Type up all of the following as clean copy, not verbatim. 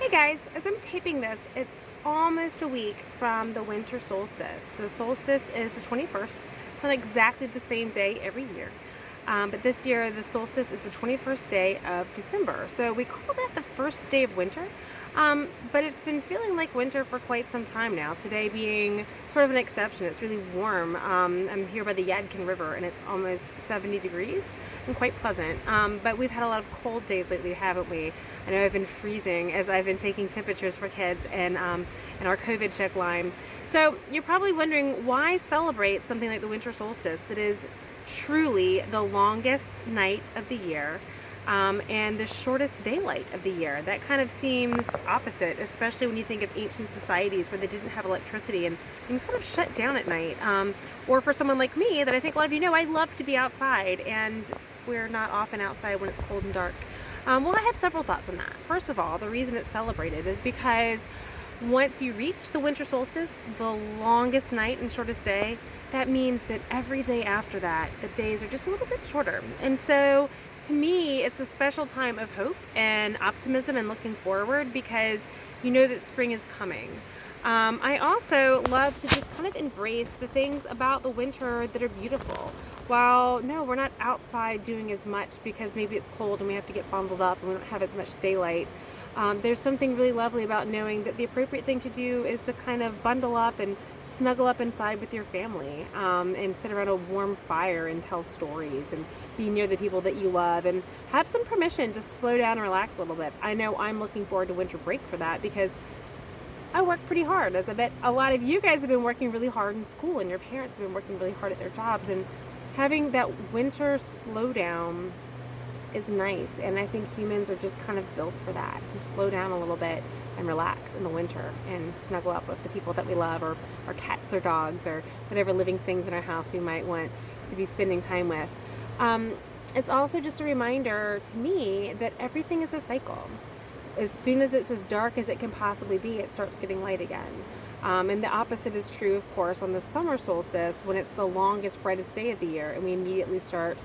Hey guys, as I'm taping this, it's almost a week from the winter solstice. The solstice is the 21st. It's not exactly the same day every year, but this year the solstice is the 21st day of December. So we call that the first day of winter, but it's been feeling like winter for quite some time now. Today being sort of an exception. It's really warm. I'm here by the Yadkin River and it's almost 70 degrees and quite pleasant, but we've had a lot of cold days lately, haven't we? I know I've been freezing as I've been taking temperatures for kids and our COVID check line. So you're probably wondering, why celebrate something like the winter solstice that is truly the longest night of the year and the shortest daylight of the year? That kind of seems opposite, especially when you think of ancient societies where they didn't have electricity and things kind of shut down at night. Or for someone like me, that I think a lot of you know, I love to be outside, and we're not often outside when it's cold and dark. Well, I have several thoughts on that. First of all, the reason it's celebrated is because once you reach the winter solstice, the longest night and shortest day, that means that every day after that, the days are just a little bit shorter. And so to me, it's a special time of hope and optimism and looking forward, because you know that spring is coming. I also love to just kind of embrace the things about the winter that are beautiful. While no, we're not outside doing as much because maybe it's cold and we have to get bundled up and we don't have as much daylight, there's something really lovely about knowing that the appropriate thing to do is to kind of bundle up and snuggle up inside with your family, and sit around a warm fire and tell stories and be near the people that you love and have some permission to slow down and relax a little bit. I know I'm looking forward to winter break for that, because I work pretty hard, as I bet a lot of you guys have been working really hard in school and your parents have been working really hard at their jobs, and having that winter slowdown is nice. And I think humans are just kind of built for that, to slow down a little bit and relax in the winter and snuggle up with the people that we love, or our cats or dogs or whatever living things in our house we might want to be spending time with. It's also just a reminder to me that everything is a cycle. As soon as it's as dark as it can possibly be, it starts getting light again. And the opposite is true, of course, on the summer solstice, when it's the longest, brightest day of the year, and we immediately start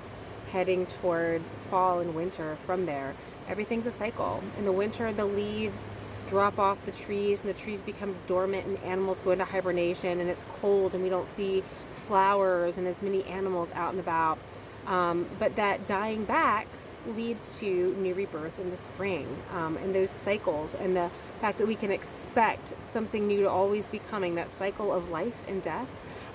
heading towards fall and winter from there. Everything's a cycle. In the winter, the leaves drop off the trees and the trees become dormant and animals go into hibernation, and it's cold and we don't see flowers and as many animals out and about. But that dying back leads to new rebirth in the spring, and those cycles, and the fact that we can expect something new to always be coming, that cycle of life and death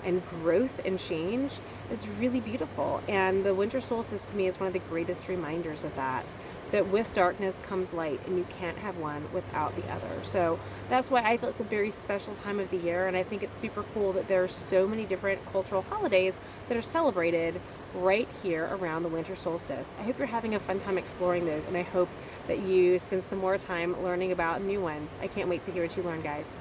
and growth and change, is really beautiful. And the winter solstice to me is one of the greatest reminders of that, that with darkness comes light, and you can't have one without the other. So that's why I feel it's a very special time of the year, and I think it's super cool that there are so many different cultural holidays that are celebrated right here around the winter solstice. I hope you're having a fun time exploring those, and I hope that you spend some more time learning about new ones. I can't wait to hear what you learn, guys.